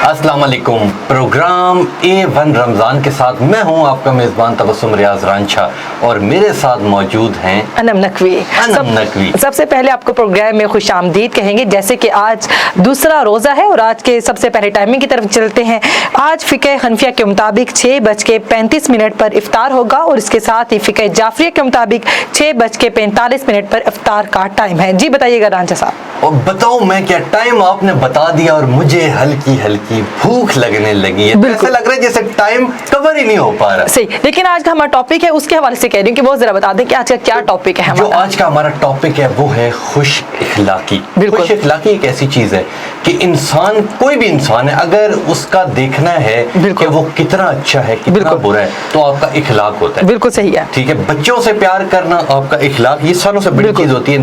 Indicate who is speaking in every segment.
Speaker 1: अस्सलाम वालेकुम। Programme A1 Ramzan के साथ मैं हूं आपका मेज़बान तबस्सुम रियाज रांझा और मेरे साथ मौजूद हैं
Speaker 2: अनम नकवी। सबसे पहले आपको प्रोग्राम में खुश आमदीद कहेंगे। जैसे कि आज दूसरा रोज़ा है और आज के सबसे पहले टाइमिंग की तरफ चलते हैं। आज फ़िक़्ह हनफिया के मुताबिक 6:35 पर इफ्तार होगा और इसके साथ ही फ़िक़्ह जाफ़रिया के मुताबिक 6:45 पर इफ्तार का टाइम है। जी बताइएगा रांझा साहब।
Speaker 1: और बताओ मैं क्या, टाइम आपने बता दिया और मुझे हल्की हल्की भूख लगने लगी है। ऐसा लग रहा है जैसे टाइम कवर ही नहीं हो पा रहा।
Speaker 2: सही, लेकिन आज का हमारा टॉपिक है उसके हवाले से कह रही हूँ कि वो जरा बता दें कि आज का क्या टॉपिक है हमारा।
Speaker 1: जो आज का हमारा टॉपिक है वो है खुश इखलाकी। खुश इखलाकी एक ऐसी चीज है कि इंसान, कोई भी इंसान है, अगर उसका देखना है कि वो कितना अच्छा है कितना बुरा है तो आपका इखलाक होता है।
Speaker 2: बिल्कुल सही है।
Speaker 1: ठीक है, बच्चों से प्यार करना आपका इखलाक, ये सालों से बड़ी चीज होती है।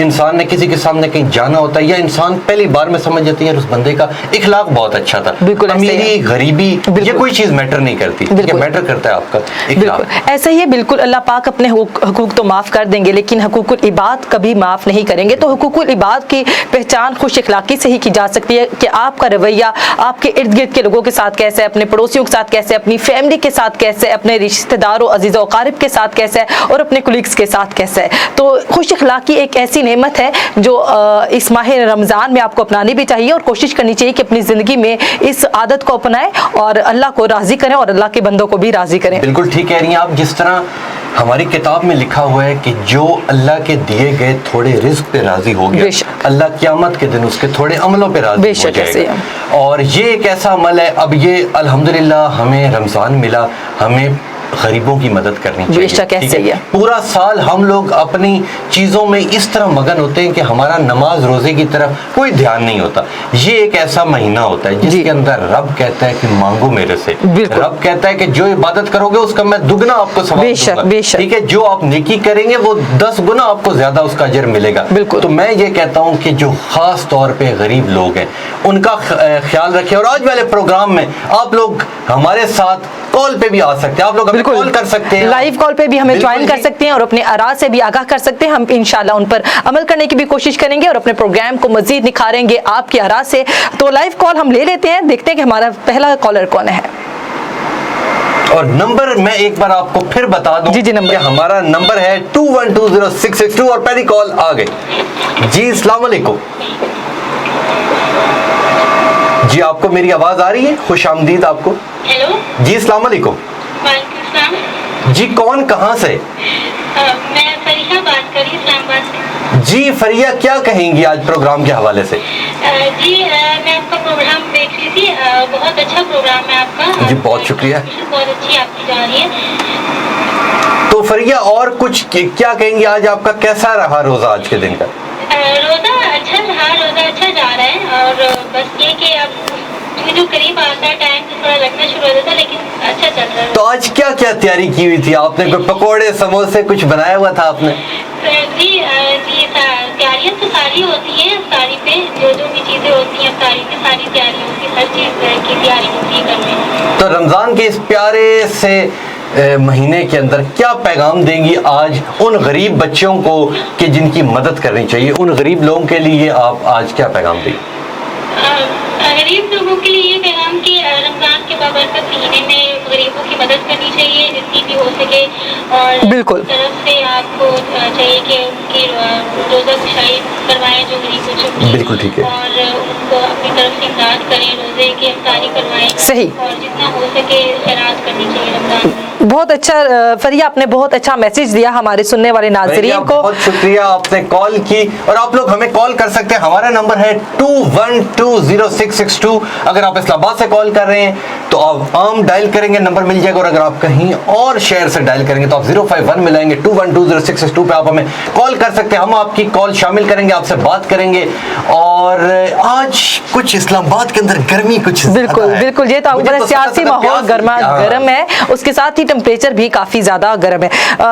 Speaker 1: इंसान ने किसी के सामने कहीं जाना होता है या इंसान पहली बार में समझ जाती है उस बंदे का इखलाक बहुत अच्छा था। अमीरी गरीबी ये कोई चीज मैटर नहीं करती, मैटर करता है आपका इखलाक।
Speaker 2: ऐसा ही है, बिल्कुल। अल्लाह पाक अपने हुकूक तो माफ कर देंगे लेकिन हुकूकुल इबाद कभी माफ नहीं करेंगे। तो हुकूकुल इबाद की पहचान खुश इखलाकी से ही की जा सकती है कि आपका रवैया आपके इर्द गिर्द के लोगों के साथ कैसे है, अपने पड़ोसियों के साथ कैसे, अपनी फैमिली के साथ कैसे, अपने रिश्तेदारों अजीज़ और क़ारिब के साथ कैसे है और अपने कुलीग्स के साथ कैसे है। तो खुश इखलाकी एक ऐसी नेमत है जो इस माह रमज़ान में आपको अपनानी भी चाहिए और कोशिश करनी चाहिए कि अपनी ज़िंदगी में इस आदत को अपनाएं और अल्लाह को राज़ी करें और अल्लाह के बंदों को भी राज़ी करें।
Speaker 1: बिल्कुल ठीक कह रही हैं आप। जिस तरह हमारी किताब में लिखा हुआ है कि जो अल्लाह के दिए गए थोड़े रिज़्क़ पे राज़ी हो गया, अल्लाह क़यामत के दिन उसके थोड़े अमलों पे राज़ी हो जाएगा। और ये एक ऐसा अमल है, अब ये अल्हम्दुलिल्लाह हमें रमज़ान मिला, हमें गरीबों की मदद करनी चाहिए। पूरा साल हम लोग अपनी चीज़ों में इस तरह मगन होते हैं कि हमारा नमाज रोज़े की तरफ कोई ध्यान नहीं होता। ये एक ऐसा महीना होता है जिसके अंदर रब कहता है कि मांगो मेरे से। रब कहता है कि जो इबादत करोगे उसका मैं दुगना आपको सवाब दूंगा। ठीक है, जो आप नेकी करेंगे वो 10 गुना आपको ज्यादा उसका अजर मिलेगा। तो मैं ये कहता हूँ कि जो खास तौर पे गरीब लोग हैं उनका ख्याल रखें। और आज वाले प्रोग्राम में आप लोग हमारे साथ कॉल पे भी आ सकते हैं, आप लोग कॉल कर सकते हैं,
Speaker 2: लाइव कॉल पे भी हमें ज्वाइन कर सकते हैं और अपने आरा से भी आगाह कर सकते हैं। हम इंशाल्लाह उन पर अमल करने की भी कोशिश करेंगे और अपने प्रोग्राम को मजीद निखारेंगे आपके आरा से। तो लाइव कॉल हम ले लेते हैं, देखते हैं कि हमारा पहला कॉलर कौन है।
Speaker 1: और नंबर मैं एक बार आपको फिर बता दूं।
Speaker 2: जी नंबर
Speaker 1: हमारा नंबर है 21206662 और पहली कॉल आ गई। जी अस्सलाम वालेकुम। जी आपको मेरी आवाज आ रही है? खुश आमदीद आपको।
Speaker 3: हेलो
Speaker 1: जी अस्सलाम वालेकुम। जी कौन कहाँ से?
Speaker 3: मैं फरिया बात कर रही हूँ इस्लामाबाद से।
Speaker 1: जी फरिया, क्या कहेंगी आज प्रोग्राम के हवाले से?
Speaker 3: जी मैं आपका प्रोग्राम देख रही थी, बहुत अच्छा प्रोग्राम है आपका।
Speaker 1: जी बहुत शुक्रिया।
Speaker 3: बहुत अच्छी आपकी जा रही है।
Speaker 1: तो फरिया और कुछ क्या कहेंगी, आज आपका कैसा रहा रोजा आज के दिन का?
Speaker 3: रोजा अच्छा रहा, रोजा अच्छा जा रहा है और बस ये कि अब जो करीब आता है टाइम तो थोड़ा लगना शुरू हो जाता है लेकिन अच्छा चल रहा है।
Speaker 1: तो आज क्या क्या तैयारी की हुई थी आपने? कोई पकोड़े समोसे कुछ बनाया हुआ था आपने?
Speaker 3: जी तैयारियाँ तो सारी होती है, सारी पे जो भी चीजें होती हैं सारी पे सारी तैयारी होती है, हर चीज की तैयारी होती है घर में।
Speaker 1: तो रमजान के इस प्यारे से महीने के अंदर क्या पैगाम देंगी आज उन गरीब बच्चों को कि जिनकी मदद करनी चाहिए, उन गरीब लोगों के लिए आप आज क्या पैगाम देंगी?
Speaker 3: गरीब लोगों के लिए ये पैगाम कि रमजान के बाबरकत महीने में गरीबों की मदद करनी चाहिए जितनी भी हो सके और
Speaker 2: बिल्कुल
Speaker 3: तरफ से आपको चाहिए कि उनकी रोज़ा खुशाई करवाएं जो गरीब बच्चों की।
Speaker 1: बिल्कुल ठीक है।
Speaker 3: और उनको अपनी तरफ से इमदाद करें, रोज़े की इफ्तारी करवाएं।
Speaker 2: सही।
Speaker 3: और जितना हो सके खैरात करनी चाहिए रमजान में।
Speaker 2: बहुत अच्छा फरिया, आपने बहुत अच्छा मैसेज दिया हमारे सुनने वाले नाज़रीन को।
Speaker 1: बहुत शुक्रिया, आपने कॉल की। और आप लोग हमें कॉल कर सकते हैं, हमारा नंबर है 21206662। अगर आप इस्लामाबाद से कॉल कर रहे हैं तो आप आम डायल करेंगे, नंबर मिल जाएगा। और अगर आप कहीं और शहर से डायल करेंगे तो आप 051 मिलाएंगे, 21206662 पे आप हमें कॉल कर सकते हैं। हम आपकी कॉल शामिल करेंगे, आपसे बात करेंगे। और आज कुछ इस्लामाबाद के अंदर गर्मी कुछ
Speaker 2: बिल्कुल ये तो सियासी माहौल गर्म है, उसके साथ ही टेम्परेचर भी काफी ज्यादा गर्म है।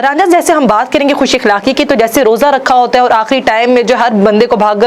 Speaker 2: राना, जैसे हम बात करेंगे खुश इखलाकी की, तो जैसे रोजा रखा होता है और आखिरी टाइम में जो हर बंदे को भाग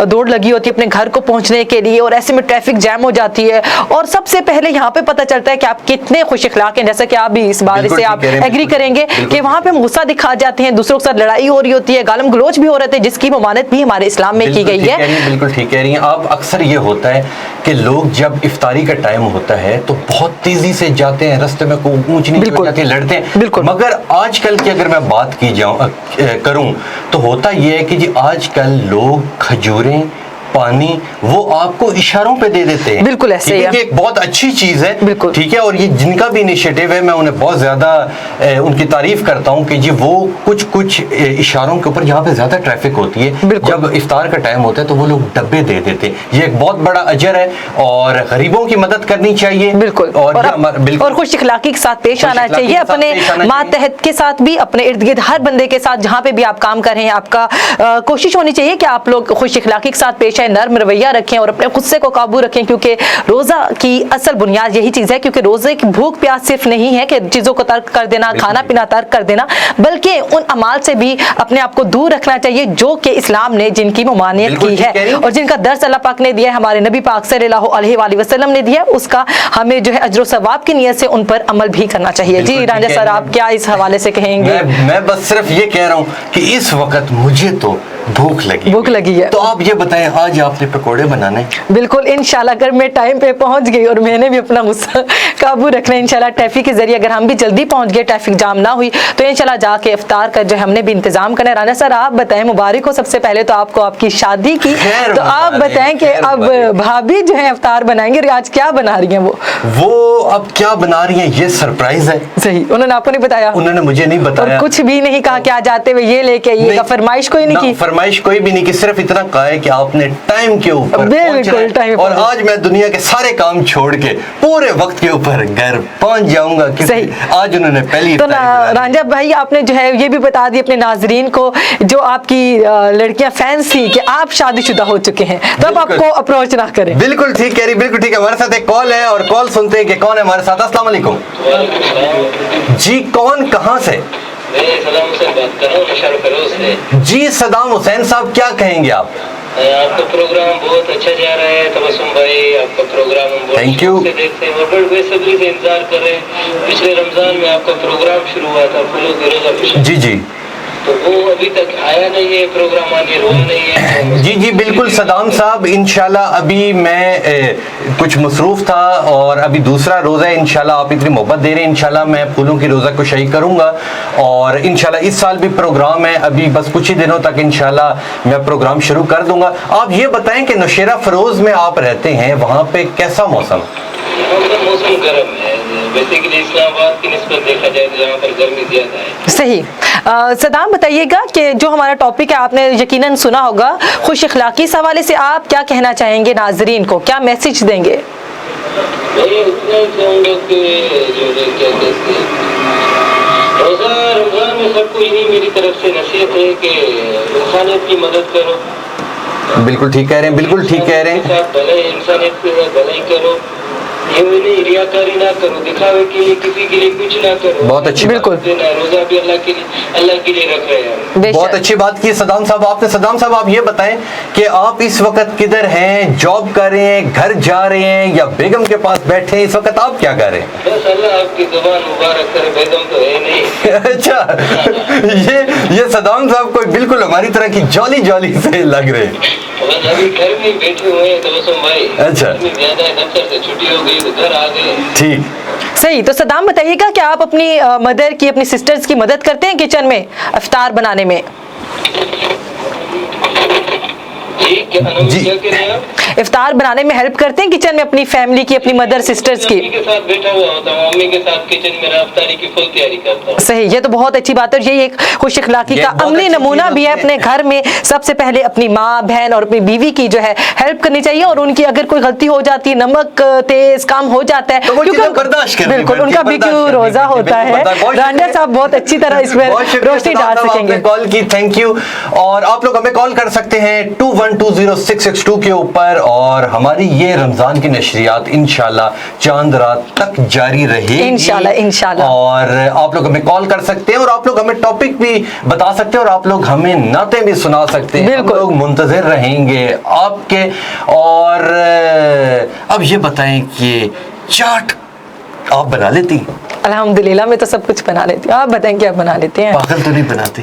Speaker 2: दौड़ लगी होती है अपने घर को पहुंचने के लिए और ऐसे में ट्रैफिक जैम हो जाती है और सबसे पहले यहाँ वहाँ पे पता चलता है कि आप कितने खुश इखलाक हैं, जैसा कि आप भी इस बारे से आप एग्री करेंगे कि वहाँ पे हम गुस्सा दिखा जाते हैं, दूसरों के साथ लड़ाई हो रही होती है, गालम गलोच भी हो रहे थे, जिसकी ममानत भी हमारे इस्लाम में की गई है।
Speaker 1: बिल्कुल ठीक कह रही हैं आप। अक्सर ये होता है कि लोग जब इफ्तारी का टाइम होता है तो बहुत तेजी से जाते हैं, रास्ते में ऊंच नीच हो जाती है, लड़ते हैं। मगर आजकल की अगर मैं बात करूं तो होता ये है कि जी आजकल लोग खजूरें, पानी वो आपको इशारों पे दे देते हैं।
Speaker 2: बिल्कुल ऐसे ही है,
Speaker 1: एक बहुत अच्छी चीज है,
Speaker 2: बिल्कुल
Speaker 1: ठीक है। और ये जिनका भी इनिशिएटिव है मैं उन्हें बहुत ज्यादा उनकी तारीफ करता हूँ कि जी वो कुछ इशारों के ऊपर जहाँ पे ज्यादा ट्रैफिक होती है, जब इफ्तार का टाइम होता है तो वो लोग डब्बे दे देते हैं। ये एक बहुत बड़ा अजर है और गरीबों की मदद करनी चाहिए।
Speaker 2: बिल्कुल और खुश इखलाकी के साथ पेश आना चाहिए, अपने मातहत के साथ भी, अपने इर्द गिर्द हर बंदे के साथ जहाँ पे भी आप काम कर रहे हैं, आपका कोशिश होनी चाहिए कि आप लोग खुश इखलाकी के साथ पेश आए, नर्म रवैया रखें और अपने गुस्से को काबू रखें, क्योंकि रोजा की असल बुनियाद यही चीज है। क्योंकि रोजे की भूख प्यास सिर्फ नहीं है कि चीजों को तर्क कर देना, खाना पीना तर्क कर देना, बल्कि उन अमाल से भी अपने आप को दूर रखना चाहिए जो कि इस्लाम ने जिनकी ममानियत की है और जिनका दर्स अल्लाह पाक ने दिया है, हमारे नबी पाक सल्लल्लाहु अलैहि वसल्लम ने दिया, उसका हमें जो है अजर सवाब की नियत से उन पर अमल भी करना चाहिए। जी रांझा सर, आप क्या इस हवाले से कहेंगे?
Speaker 1: मैं बस सिर्फ ये कह रहा हूँ कि इस वक्त मुझे तो भूख लगी है, तो आप ये बताएं आज आपने पकोड़े बनाने? बिल्कुल
Speaker 2: इंशाल्लाह, अगर मैं टाइम पे पहुंच गई और मैंने भी अपना गुस्सा काबू रखना है इंशाल्लाह, ट्रैफिक के जरिए अगर हम भी जल्दी पहुंच गए, ट्रैफिक जाम ना हुई, तो इंशाल्लाह जाके इफ्तार का जो हमने भी इंतजाम करना है। राना सर आप बताएं, मुबारक हो सबसे पहले तो आपको आपकी शादी की, तो आप बताएं कि अब भाभी जो है इफ्तार बनाएंगे, आज क्या बना रही है?
Speaker 1: वो अब क्या बना रही है ये सरप्राइज है।
Speaker 2: सही, उन्होंने आपको नहीं बताया?
Speaker 1: उन्होंने मुझे नहीं बताया,
Speaker 2: कुछ भी नहीं कहा कि आज आते हुए ये लेके आइएगा, फरमाइश कोई नहीं की?
Speaker 1: फरमाइश कोई भी नहीं की, सिर्फ इतना कहा है कि आपने टाइम के ऊपर
Speaker 2: बिल्कुल टाइम,
Speaker 1: और आज मैं दुनिया के सारे काम छोड़ के पूरे वक्त के ऊपर घर पहुंच जाऊंगा, क्योंकि आज उन्होंने पहली।
Speaker 2: तो रांझा भाई आपने जो है ये भी बता दिया अपने नाजरीन को, जो आपकी लड़कियां फैंस थी कि आप शादीशुदा हो चुके हैं, तो अब आपको अप्रोच ना करें।
Speaker 1: बिल्कुल ठीक कह रही, बिल्कुल ठीक है। हमारे साथ एक कॉल है और कॉल सुनते हैं कि कौन है हमारे साथ। अस्सलाम वालेकुम जी, कौन कहाँ से?
Speaker 4: सदाम हुसैन बात कर रहा हूँ शाहरुख फरोज से।
Speaker 1: जी सदाम हुसैन साहब, क्या कहेंगे आप?
Speaker 4: आपका प्रोग्राम बहुत अच्छा जा रहा है तबस्सुम भाई, आपका प्रोग्राम हम बहुत
Speaker 1: थैंक यू
Speaker 4: से देखते हैं और बड़े बेसब्री से इंतजार कर रहे हैं। पिछले रमजान में आपका प्रोग्राम शुरू हुआ था फूलों की रोजा,
Speaker 1: जी,
Speaker 4: तो वो अभी तक आया नहीं है, प्रोग्राम आने रोल नहीं है।
Speaker 1: जी बिल्कुल सदाम साहब, इंशाल्लाह अभी मैं कुछ मसरूफ था और अभी दूसरा रोज़ा है। इंशाल्लाह आप इतनी मोहब्बत दे रहे हैं, इंशाल्लाह मैं फूलों की रोज़ा को शही करूंगा और इंशाल्लाह इस साल भी प्रोग्राम है, अभी बस कुछ ही दिनों तक इंशाल्लाह मैं प्रोग्राम शुरू कर दूंगा। आप ये बताएं कि नौशेरा फरोज में आप रहते हैं, वहाँ पे कैसा मौसम?
Speaker 4: मौसम गर्म है, बेसिकली इस्लामाबाद की निस्बत देखा जाए तो यहाँ पर गर्मी ज्यादा है।
Speaker 2: सही। सदाम बताइएगा कि जो हमारा टॉपिक है आपने यकीनन सुना होगा, खुश इखलाकी इस हवाले से आप क्या कहना चाहेंगे नाजरीन को, क्या मैसेज देंगे?
Speaker 4: मैं इतना चाहूँगा कि जो क्या कहते हैं रोज़ा रमजान में सबको यही मेरी तरफ से नसीहत है कि इंसानियत की मदद करो।
Speaker 1: बिल्कुल ठीक कह रहे हैं, बिल्कुल ठीक कह रहे हैं।
Speaker 4: भलाई इंसानियत के साथ भलाई करो, ये नहीं रियाकारी ना करो, दिखावे के लिए किसी के लिए कुछ ना करो।
Speaker 1: बहुत अच्छी,
Speaker 2: बिल्कुल
Speaker 4: रोजा भी अल्लाह के लिए रख रहे हैं।
Speaker 1: बहुत अच्छी बात की सदाम साहब आपने। सदाम साहब आप ये बताएं कि आप इस वक्त किधर हैं, जॉब कर रहे हैं, घर जा रहे हैं या बेगम के पास बैठे हैं? इस वक्त आप क्या कर रहे हैं?
Speaker 4: बस अल्लाह आपकी जुबान मुबारक करे, बेगम तो है नहीं।
Speaker 1: अच्छा, ये सदाम साहब कोई बिल्कुल हमारी तरह की जॉली से लग रहे हैं।
Speaker 4: बस अभी घर में बैठे हुए हैं तबस्सुम भाई।
Speaker 1: अच्छा,
Speaker 4: ज्यादा दफ्तर से छुट्टी हो गई तो घर आ गए।
Speaker 1: ठीक,
Speaker 2: सही। तो सदाम बताइएगा कि आप अपनी मदर की, अपनी सिस्टर्स की मदद करते हैं किचन में इफ्तार बनाने में?
Speaker 4: जी क्या कह रहे हैं आप?
Speaker 2: इफ्तार बनाने में हेल्प करते हैं किचन में अपनी फैमिली की, अपनी मदर सिस्टर्स की?
Speaker 4: मम्मी के साथ बैठा हुआ होता हूँ, मम्मी के साथ किचन में इफ्तारी की फुल तैयारी करता हूँ।
Speaker 2: सही, ये तो बहुत अच्छी बात है और यही एक खुश इखलाकी का अमली नमूना भी है। अपने घर में सबसे पहले अपनी माँ, बहन और अपनी बीवी की जो है हेल्प करनी चाहिए और उनकी अगर कोई गलती हो जाती है, नमक तेज कम हो जाता है, बिल्कुल उनका भी क्यों रोजा होता है। रांझा साहब बहुत अच्छी तरह इस पर रोशनी डाल सकेंगे।
Speaker 1: कॉल की थैंक यू। और आप लोग हमें कॉल कर सकते हैं 21206662 के ऊपर और हमारी ये रमजान की नशरियात इंशाल्लाह चांद रात तक जारी रहेगी
Speaker 2: इंशाल्लाह।
Speaker 1: और आप लोग हमें कॉल कर सकते हैं और आप लोग हमें टॉपिक भी बता सकते हैं और आप लोग हमें नाते भी सुना सकते हैं। हम लोग मुंतज़िर रहेंगे आपके। और अब ये बताएं कि चाट आप बना लेती?
Speaker 2: अल्हम्दुलिल्लाह मैं तो सब कुछ बना लेती हूँ। आप बताएं क्या बना लेते हैं?
Speaker 1: पागल तो नहीं बनाती?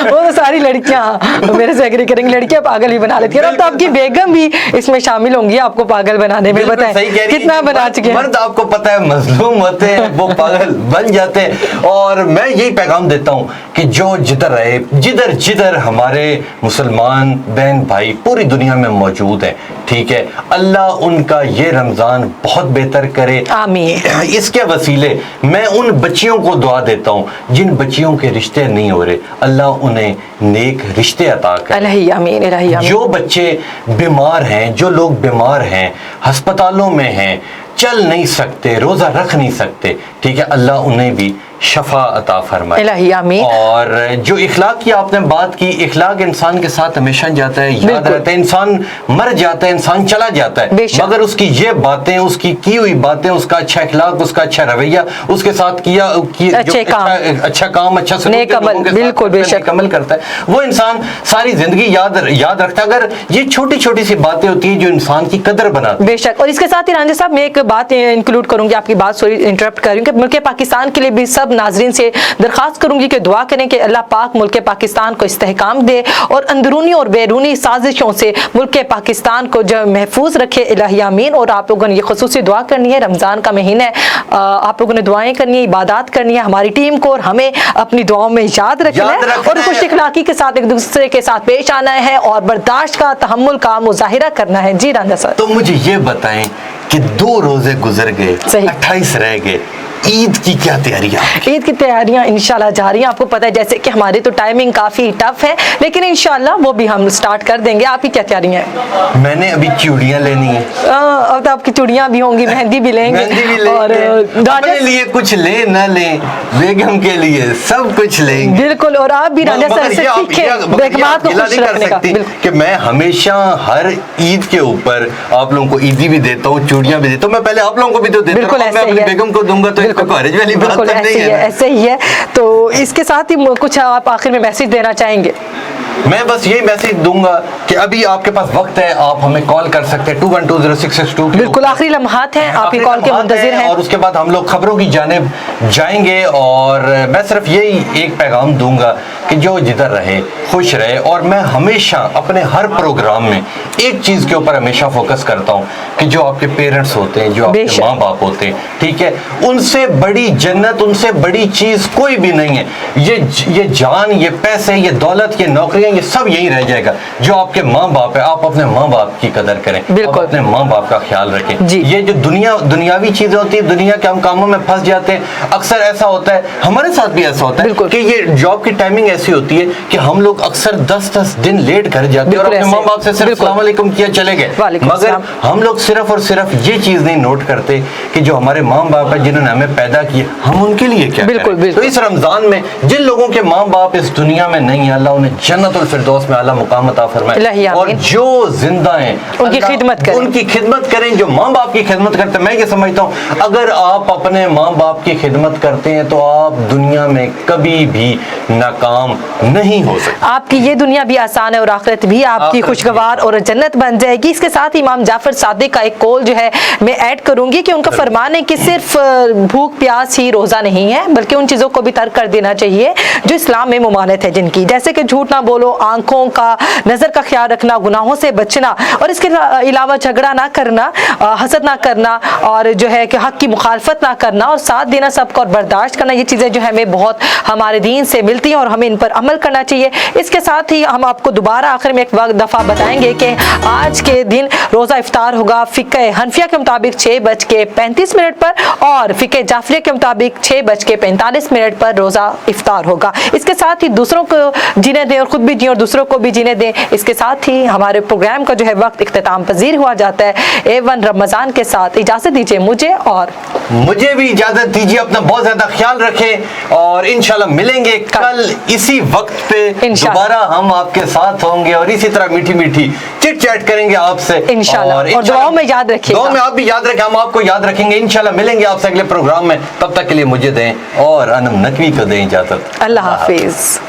Speaker 2: वो तो सारी लड़कियां मेरे से एग्री करेंगी, लड़कियां पागल ही बना लेती हैं। अब तो आपकी बेगम भी इसमें शामिल होंगी आपको पागल बनाने में। बताएं कितना बना चुके हैं?
Speaker 1: मर्द आपको पता है मजलूम होते हैं, वो पागल बन जाते हैं। और मैं यही पैगाम देता हूँ कि जो जिधर रहे, जिधर जिधर हमारे मुसलमान बहन भाई पूरी दुनिया में मौजूद हैं, ठीक है, अल्लाह उनका ये रमज़ान बहुत बेहतर करे,
Speaker 2: आमीन।
Speaker 1: इसके वसीले मैं उन बच्चियों को दुआ देता हूँ जिन बच्चियों के रिश्ते नहीं हो रहे, अल्लाह उन्हें नेक रिश्ते अता करे।
Speaker 2: इलाही आमीन, इलाही आमीन।
Speaker 1: जो बच्चे बीमार हैं, जो लोग बीमार हैं, अस्पतालों में हैं, चल नहीं सकते, रोजा रख नहीं सकते, ठीक है, अल्लाह उन्हें भी शफा अता फरमाए।
Speaker 2: इलाही आमीन।
Speaker 1: और जो इखलाक की आपने बात की, इखलाक इंसान के साथ हमेशा जाता है, याद रहता है, इंसान मर जाता है, इंसान चला जाता है, मगर उसकी ये बातें, उसकी की हुई बातें, उसका अच्छा इखलाक, उसका अच्छा रवैया, उसके साथ किया अच्छा काम, अच्छा
Speaker 2: बिल्कुल बेशक
Speaker 1: अमल करता है, वो इंसान सारी जिंदगी याद रखता है। अगर ये छोटी छोटी सी बातें होती है जो इंसान की कदर बनाती है।
Speaker 2: बेशक। और इसके साथ ही रांझा साहब मैं एक बात इंक्लूड करूंगी, आपकी बात सॉरी इंटरप्ट कर रही हूँ, कि मुल्क पाकिस्तान के लिए भी सब नाजरीन से दरखास्त करूंगी कि दुआ करें कि अल्लाह पाक मुल्क पाकिस्तान को इस्तेहकाम दे और अंदरूनी और बैरूनी साजिशों से मुल्क पाकिस्तान को जो महफूज रखे। इलाही आमीन। और आप लोगों ने ये खुसूसी दुआ करनी है, रमज़ान का महीना है, आप लोगों ने दुआएं करनी है, इबादत करनी है हमारी टीम को, और हमें अपनी दुआओं में याद रखना है और खुश इखलाकी के साथ एक दूसरे के साथ पेश आना है और बर्दाश्त का, तहम्मुल का मुजाहिरा करना है। जी रांझा सर,
Speaker 1: तो मुझे ये बताएं कि 2 रोजे गुजर गए, 28 रह गए, ईद की क्या तैयारियां?
Speaker 2: ईद की तैयारियां इंशाल्लाह जारी हैं। आपको पता है जैसे कि हमारी तो टाइमिंग काफ़ी टफ है, लेकिन इंशाल्लाह वो भी हम स्टार्ट कर देंगे। आपकी क्या तैयारियां हैं?
Speaker 1: मैंने अभी चूड़ियां लेनी है।
Speaker 2: अब तो आपकी चूड़ियां भी होंगी, मेहंदी भी लेंगे,
Speaker 1: और अपने लिए कुछ ले न ले, बेगम के लिए सब कुछ लेंगे।
Speaker 2: बिल्कुल। और आप भी रांझा सर से सीखें बेगमात को खुश रखने का।
Speaker 1: कि मैं हमेशा हर ईद के ऊपर आप लोगों को ईदी भी देता हूँ, चूड़ियां भी देता हूँ, मैं पहले आप लोगों को भी तो देता हूँ, मैं अपनी बेगम को दूंगा तो
Speaker 2: बिल्कुल ऐसे ही है। तो इसके साथ ही कुछ आप आखिर में मैसेज देना चाहेंगे?
Speaker 1: मैं बस यही मैसेज दूंगा कि अभी आपके पास वक्त है, आप हमें कॉल कर सकते हैं 21206662।
Speaker 2: बिल्कुल आखिरी लम्हात हैं, आपकी कॉल के मुंतज़िर हैं।
Speaker 1: और उसके बाद हम लोग खबरों की जानिब जाएंगे। और मैं सिर्फ यही एक पैगाम दूंगा कि जो जिधर रहे खुश रहे। और मैं हमेशा अपने हर प्रोग्राम में एक चीज़ के ऊपर हमेशा फोकस करता हूँ कि जो आपके पेरेंट्स होते हैं, जो आपके माँ बाप होते हैं, ठीक है, उनसे बड़ी जन्नत, उनसे बड़ी चीज़ कोई भी नहीं है। ये जान, ये पैसे, ये दौलत, ये नौकरियाँ, ये सब यही रह जाएगा। जो आपके माँ बाप है, आप अपने माँ बाप की कदर करें, आप अपने माँ बाप का ख्याल रखें। ये जो दुनियावी चीजें होती है, दुनिया के हम कामों में फंस जाते हैं। अक्सर ऐसा होता है, हमारे साथ भी ऐसा होता है कि ये जॉब की टाइमिंग ऐसी होती है कि हम लोग अक्सर 10-10 दिन लेट घर जाते हैं और अपने माँ बाप से सिर्फ अस्सलाम वालेकुम किया चले गए। मगर हम लोग सिर्फ और सिर्फ ये चीज नहीं नोट करते कि जो हमारे माँ बाप है, जिन्होंने हमें पैदा किया, हम उनके लिए क्या करें। तो इस रमजान में जिन लोगों के माँ बाप इस दुनिया में नहीं है, अल्लाह उन्हें जन्नतुल फिरदौस में आला मुकाम अता फरमाए। और जो जिंदा हैं उनकी खिदमत करें, जो माँ बाप की खिदमत करते हैं। मैं ये समझता हूँ अगर आप अपने माँ बाप की खिदमत करते हैं तो आप दुनिया में कभी भी नाकाम नहीं हो सकते।
Speaker 2: आपकी ये दुनिया भी आसान है और आखिरत भी आपकी खुशगवार और जन्नत बन जाएगी। इसके साथ ही इमाम जाफर सादिक का एक कौल जो है मैं ऐड करूंगी कि उनका फरमान है कि सिर्फ भूख प्यास ही रोजा नहीं है, बल्कि उन चीजों को भी तर्क कर देना चाहिए जो इस्लाम में मुमानत है जिनकी, जैसे कि झूठ ना बोलो, आंखों का, नजर का ख्याल रखना, गुनाहों से बचना, और इसके अलावा झगड़ा ना करना, हसद ना करना, और जो है कि हक की मुखालफत ना करना, और साथ देना सबको, और बर्दाश्त करना। ये चीज़ें जो है हमें बहुत हमारे दीन से मिलती हैं और हमें इन पर अमल करना चाहिए। इसके साथ ही हम आपको दोबारा आखिर में एक दफ़ा बताएंगे कि आज के दिन रोज़ा इफ्तार होगा फ़िक़्ह हनफिया के मुताबिक 6:35 पर, और फ़िक़्ह जाफरिया के मुताबिक 6:45 पर रोज़ा इफ्तार होगा। इसके साथ ही दूसरों को जीने दें और खुद भी जिए और दूसरों को भी जीने दें। इसके साथ ही हमारे प्रोग्राम का जो है वक्त इख्तिताम पजीर हुआ जाता है। A1 रमज़ान के साथ इजाज़त दीजिए मुझे भी इजाज़त दीजिए। अपना बहुत ज़्यादा ख्याल रखें और इंशाल्लाह मिलेंगे कल इसी वक्त पे दोबारा। हम आपके साथ होंगे और इसी तरह मीठी मीठी चिट चैट करेंगे आपसे इंशाल्लाह। और दुआओं में याद रखिएगा,
Speaker 1: दुआओं में आप भी याद रखें, हम आपको याद रखेंगे। इंशाल्लाह मिलेंगे आपसे अगले प्रोग्राम में। तब तक के लिए मुझे दें और अनम नकवी को दें इजाज़त।
Speaker 2: अल्लाह हाफिज़।